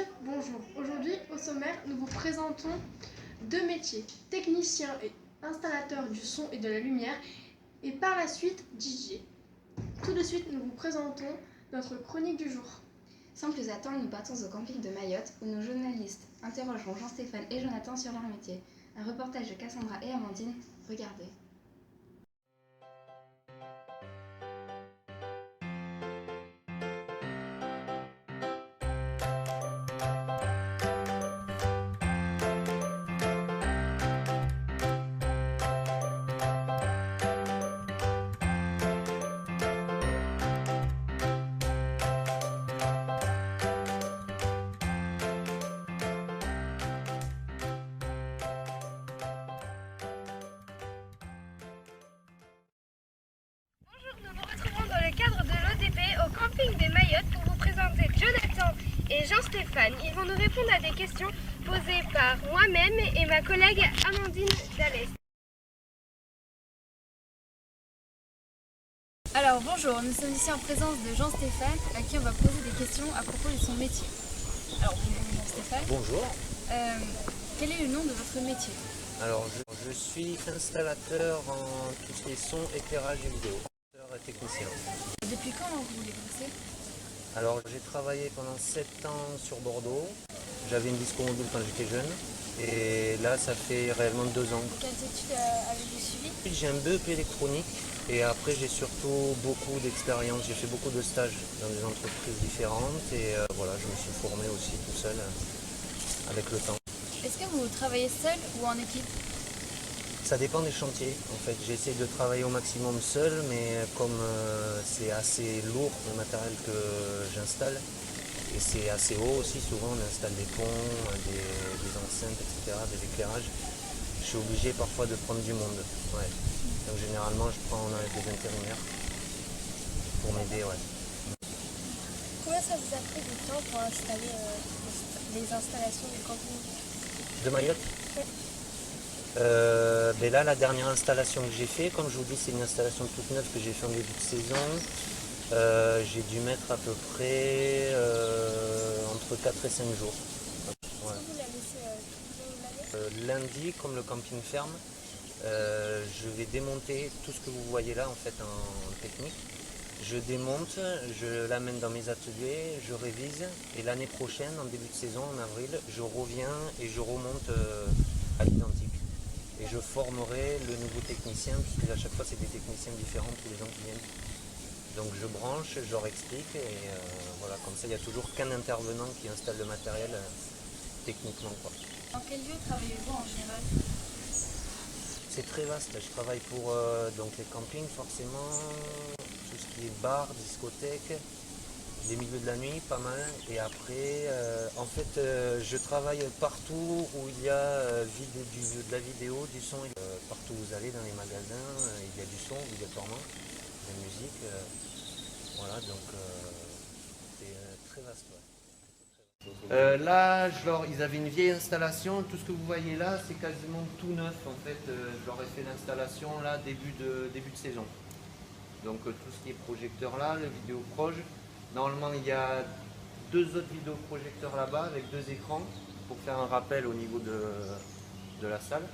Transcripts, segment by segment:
dire bonjour. Aujourd'hui, au sommaire, nous vous présentons deux métiers, technicien et installateur du son et de la lumière, et par la suite DJ. Tout de suite, nous vous présentons notre chronique du jour. Sans plus attendre, nous partons au camping de Mayotte où nos journalistes interrogeront Jean-Stéphane et Jonathan sur leur métier. Un reportage de Cassandra et Amandine. Regardez. Nous nous retrouvons dans le cadre de l'ODP au camping des Mayotte pour vous présenter Jonathan et Jean-Stéphane. Ils vont nous répondre à des questions posées par moi-même et ma collègue Amandine Dallès. Alors bonjour, nous sommes ici en présence de Jean-Stéphane à qui on va poser des questions à propos de son métier. Alors bonjour Jean-Stéphane. Bonjour. Quel est le nom de votre métier? Alors je suis installateur en tout ce qui est son, éclairage et vidéo. Et technicien. Depuis quand vous voulez exercer? Alors j'ai travaillé pendant 7 ans sur Bordeaux. J'avais une disco mobile quand j'étais jeune. Et là ça fait réellement 2 ans. Quelles études avez-vous suivi? J'ai un BEP électronique et après j'ai surtout beaucoup d'expérience. J'ai fait beaucoup de stages dans des entreprises différentes et voilà, je me suis formé aussi tout seul avec le temps. Est-ce que vous travaillez seul ou en équipe? Ça dépend des chantiers. En fait, j'essaie de travailler au maximum seul, mais comme c'est assez lourd le matériel que j'installe, et c'est assez haut aussi, souvent on installe des ponts, des enceintes, etc., des éclairages, je suis obligé parfois de prendre du monde. Ouais. Donc généralement, je prends des intérimaires pour m'aider. Ouais. Combien ça vous a pris du temps pour installer les installations du camping? De Mayotte? Oui. Ben là, la dernière installation que j'ai fait, comme je vous dis, c'est une installation toute neuve que j'ai fait en début de saison. J'ai dû mettre à peu près entre 4 et 5 jours. Ouais. Vous la laissez tout le long de l'année? Lundi, comme le camping ferme, je vais démonter tout ce que vous voyez là en fait en technique. Je démonte, je l'amène dans mes ateliers, je révise et l'année prochaine, en début de saison, en avril, je reviens et je remonte à l'identique. Et je formerai le nouveau technicien, puisque à chaque fois c'est des techniciens différents, tous les gens qui viennent. Donc je branche, je leur explique et voilà, comme ça il n'y a toujours qu'un intervenant qui installe le matériel techniquement, quoi. Dans quel lieu travaillez-vous en général? C'est très vaste, je travaille pour donc les campings forcément, tout ce qui est bar, discothèque, les milieux de la nuit, pas mal. Et après, en fait, je travaille partout où il y a de la vidéo, du son. Partout où vous allez, dans les magasins, il y a du son obligatoirement, de la musique. Voilà, donc c'est très vaste. Ouais. Là, ils avaient une vieille installation. Tout ce que vous voyez là, c'est quasiment tout neuf. En fait, je leur ai fait l'installation là début de saison. Donc tout ce qui est projecteur là, le vidéoproje. Normalement, il y a 2 autres vidéoprojecteurs là-bas avec 2 écrans pour faire un rappel au niveau de la salle.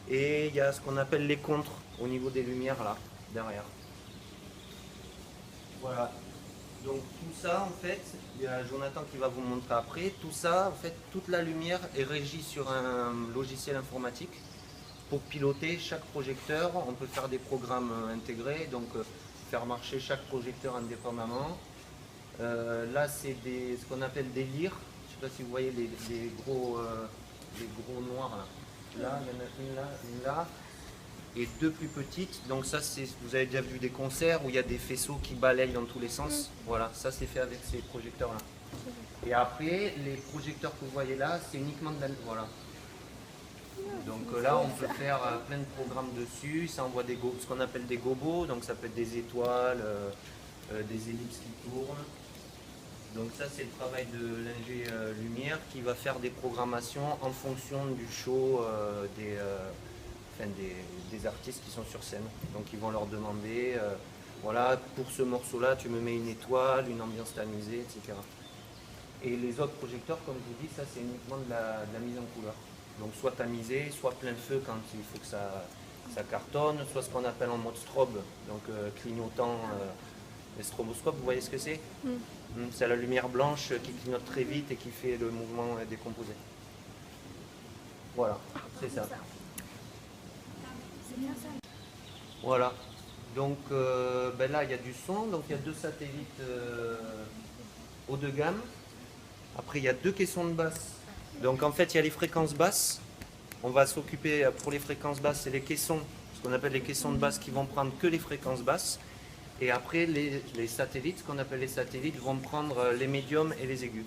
Et il y a ce qu'on appelle les contres au niveau des lumières là, derrière. Voilà. Donc tout ça, en fait, il y a Jonathan qui va vous montrer après. Tout ça, en fait, toute la lumière est régie sur un logiciel informatique. Pour piloter chaque projecteur, on peut faire des programmes intégrés, donc faire marcher chaque projecteur indépendamment. Là, c'est ce qu'on appelle des lyres. Je ne sais pas si vous voyez les gros noirs. Là, il y en a une là, une là, et 2 plus petites. Donc ça, vous avez déjà vu des concerts où il y a des faisceaux qui balayent dans tous les sens. Voilà, ça c'est fait avec ces projecteurs-là. Et après, les projecteurs que vous voyez là, c'est uniquement de la... Voilà. Donc là, on peut faire plein de programmes dessus. Ça envoie ce qu'on appelle des gobos. Donc ça peut être des étoiles, des ellipses qui tournent. Donc ça, c'est le travail de l'ingé lumière qui va faire des programmations en fonction du show des artistes qui sont sur scène. Donc ils vont leur demander, voilà, pour ce morceau-là, tu me mets une étoile, une ambiance tamisée, etc. Et les autres projecteurs, comme je vous dis, ça c'est uniquement de la mise en couleur. Donc soit tamisé, soit plein feu quand il faut que ça cartonne, soit ce qu'on appelle en mode strobe, donc clignotant, les stroboscopes, vous voyez ce que c'est? C'est la lumière blanche qui clignote très vite et qui fait le mouvement décomposé. Voilà, c'est ça. Voilà, donc là il y a du son, donc il y a 2 satellites haut de gamme. Après il y a 2 caissons de basse. Donc en fait il y a les fréquences basses. On va s'occuper pour les fréquences basses, c'est les caissons, ce qu'on appelle les caissons de basse qui vont prendre que les fréquences basses. Et après les satellites, ce qu'on appelle les satellites, vont prendre les médiums et les aigus.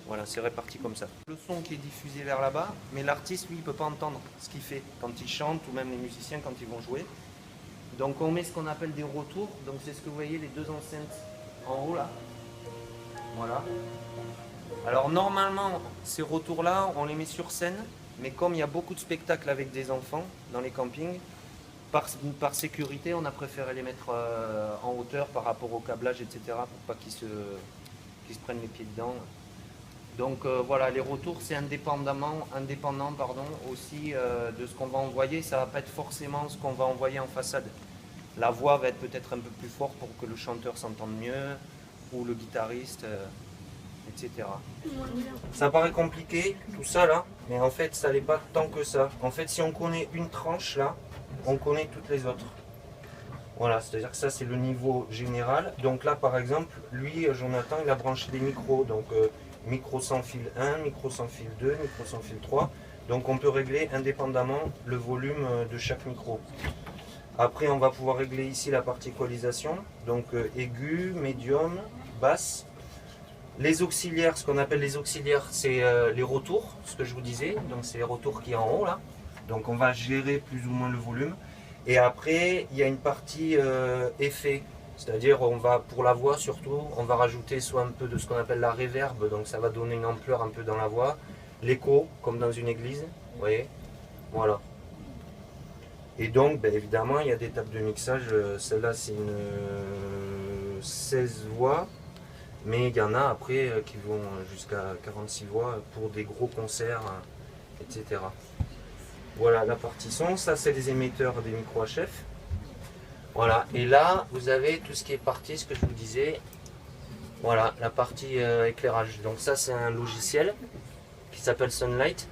Voilà, c'est réparti comme ça. Le son qui est diffusé vers là-bas, mais l'artiste lui il ne peut pas entendre ce qu'il fait quand il chante ou même les musiciens quand ils vont jouer. Donc on met ce qu'on appelle des retours, donc c'est ce que vous voyez les 2 enceintes en haut là. Voilà. Alors normalement ces retours là on les met sur scène, mais comme il y a beaucoup de spectacles avec des enfants dans les campings, par sécurité on a préféré les mettre en hauteur par rapport au câblage etc. pour pas qu'ils se prennent les pieds dedans. Donc voilà, les retours c'est indépendant aussi de ce qu'on va envoyer, ça va pas être forcément ce qu'on va envoyer en façade. La voix va être peut-être un peu plus forte pour que le chanteur s'entende mieux, ou le guitariste, etc. Ça paraît compliqué, tout ça là, mais en fait ça n'est pas tant que ça. En fait si on connaît une tranche là, on connaît toutes les autres. Voilà, c'est-à-dire que ça c'est le niveau général. Donc là par exemple, lui, Jonathan, il a branché des micros, donc micro sans fil 1, micro sans fil 2, micro sans fil 3. Donc on peut régler indépendamment le volume de chaque micro. Après on va pouvoir régler ici la partie équalisation, donc aigu, médium, basse. Les auxiliaires, ce qu'on appelle les auxiliaires, c'est les retours, ce que je vous disais, donc c'est les retours qui est en haut là. Donc on va gérer plus ou moins le volume. Et après il y a une partie effet. C'est-à-dire, on va, pour la voix surtout, on va rajouter soit un peu de ce qu'on appelle la réverb, donc ça va donner une ampleur un peu dans la voix. L'écho, comme dans une église, vous voyez, voilà. Et donc, évidemment, il y a des tables de mixage. Celle-là, c'est une 16 voix, mais il y en a après qui vont jusqu'à 46 voix pour des gros concerts, etc. Voilà la partie son. Ça, c'est les émetteurs des micros HF. Voilà, et là vous avez tout ce qui est parti, ce que je vous disais, voilà, la partie éclairage. Donc ça c'est un logiciel qui s'appelle Sunlight.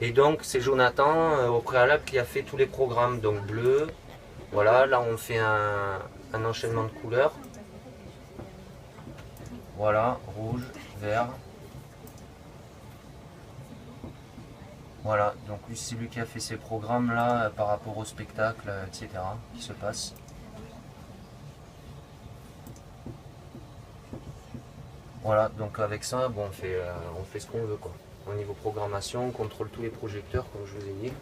Et donc c'est Jonathan au préalable qui a fait tous les programmes, donc bleu, voilà, là on fait un enchaînement de couleurs. Voilà, rouge, vert. Voilà, donc lui c'est lui qui a fait ces programmes là par rapport au spectacle, etc. qui se passe. Voilà, donc avec ça, bon, on fait ce qu'on veut quoi. Au niveau programmation, on contrôle tous les projecteurs comme je vous ai dit.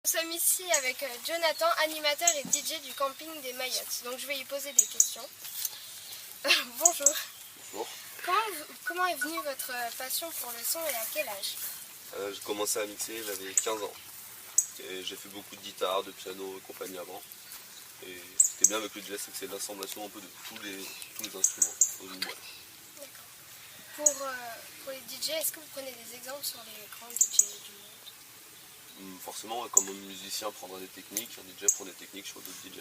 Nous sommes ici avec Jonathan, animateur et DJ du camping des Mayottes. Donc je vais lui poser des questions. Bonjour. Bonjour. Comment est venue votre passion pour le son et à quel âge? J'ai commencé à mixer, j'avais 15 ans. Et j'ai fait beaucoup de guitare, de piano et compagnie avant. Et ce qui est bien avec le jazz, c'est que c'est l'assemblation un peu de tous les instruments dans une boîte. D'accord. Pour les DJ, est-ce que vous prenez des exemples sur les grands DJ du monde? Forcément, comme un musicien prendra des techniques, un DJ prend des techniques sur d'autres DJ.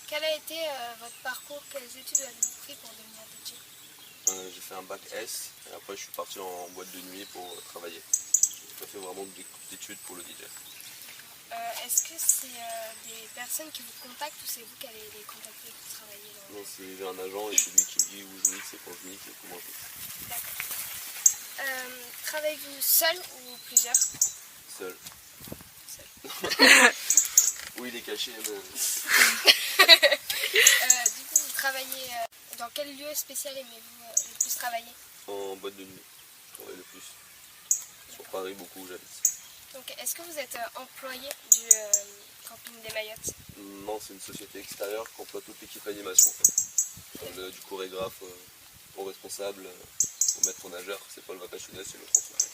Quel a été votre parcours? Quelles études avez-vous pris pour devenir DJ? J'ai fait un bac S et après je suis parti en boîte de nuit pour travailler. J'ai pas fait vraiment d'études pour le DJ. Est-ce que c'est des personnes qui vous contactent ou c'est vous qui allez les contacter pour travailler dans... Non, j'ai un agent et c'est lui qui me dit où je mixe et quand je mixe et comment je mixe. D'accord. Travaillez-vous seul ou plusieurs? Seul. Oui, il est caché. Mais... du coup, vous travaillez dans quel lieu spécial aimez-vous le plus travailler? En boîte de nuit, je travaille le plus. Sur Paris, beaucoup où j'habite. Donc, est-ce que vous êtes employé du camping des Mayottes? Non, c'est une société extérieure qui emploie toute l'équipe animation. En fait. Du chorégraphe au responsable, au maître nageur, c'est pas le vacationnel, c'est le transporteur.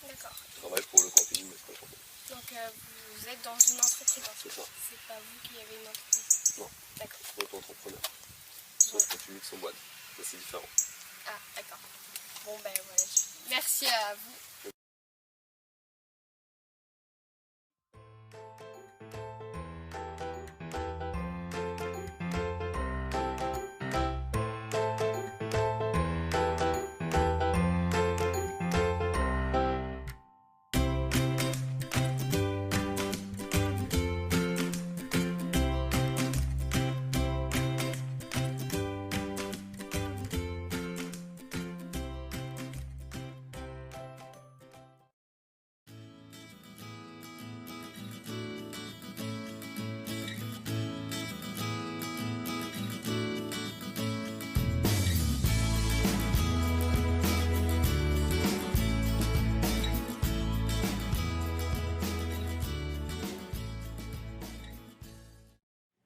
D'accord. Je travaille pour le camping, mais c'est pas le camping. Donc, vous vous êtes dans une entreprise. C'est ça. C'est pas vous qui avez une entreprise. Non. D'accord. Auto-entrepreneur. Sauf quand tu mixes en boîte. Ça, c'est différent. Ah, d'accord. Bon, ben voilà. Merci à vous.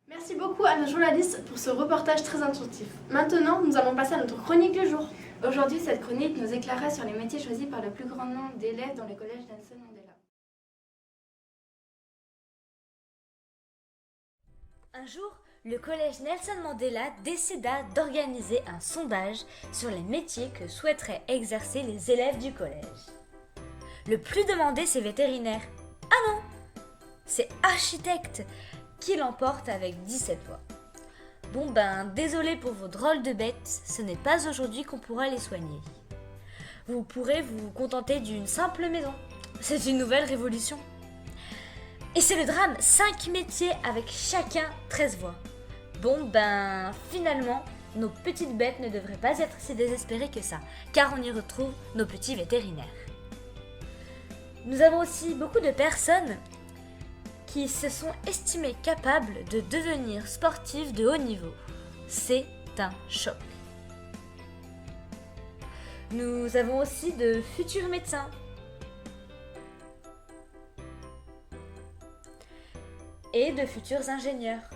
Merci beaucoup à nos journalistes pour ce reportage très instructif. Maintenant, nous allons passer à notre chronique du jour. Aujourd'hui, cette chronique nous éclairera sur les métiers choisis par le plus grand nombre d'élèves dans le collège Nelson Mandela. Un jour, le collège Nelson Mandela décida d'organiser un sondage sur les métiers que souhaiteraient exercer les élèves du collège. Le plus demandé, c'est vétérinaire. Ah non, c'est architecte qui l'emporte avec 17 voix. Bon ben, désolé pour vos drôles de bêtes, ce n'est pas aujourd'hui qu'on pourra les soigner. Vous pourrez vous contenter d'une simple maison. C'est une nouvelle révolution. Et c'est le drame, 5 métiers avec chacun 13 voix. Bon ben, finalement, nos petites bêtes ne devraient pas être si désespérées que ça, car on y retrouve nos petits vétérinaires. Nous avons aussi beaucoup de personnes qui se sont estimées capables de devenir sportives de haut niveau. C'est un choc. Nous avons aussi de futurs médecins. Et de futurs ingénieurs.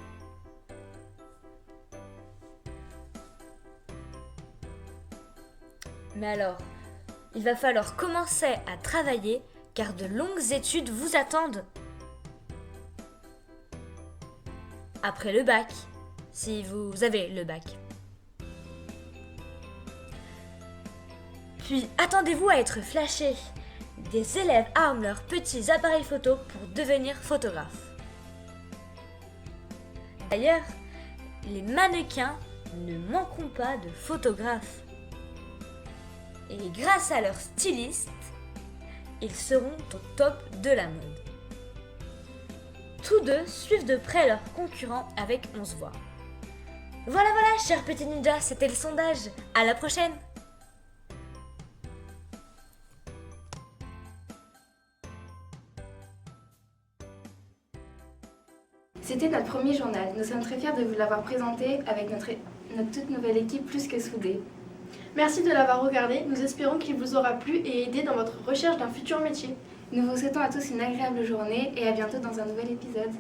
Mais alors, il va falloir commencer à travailler car de longues études vous attendent. Après le bac, si vous avez le bac. Puis attendez-vous à être flashés. Des élèves arment leurs petits appareils photo pour devenir photographes. D'ailleurs, les mannequins ne manqueront pas de photographes. Et grâce à leur styliste, ils seront au top de la mode. Tous deux suivent de près leurs concurrents avec 11 voix. Voilà, chers petits ninjas, c'était le sondage. À la prochaine! C'était notre premier journal. Nous sommes très fiers de vous l'avoir présenté avec notre toute nouvelle équipe plus que soudée. Merci de l'avoir regardé, nous espérons qu'il vous aura plu et aidé dans votre recherche d'un futur métier. Nous vous souhaitons à tous une agréable journée et à bientôt dans un nouvel épisode.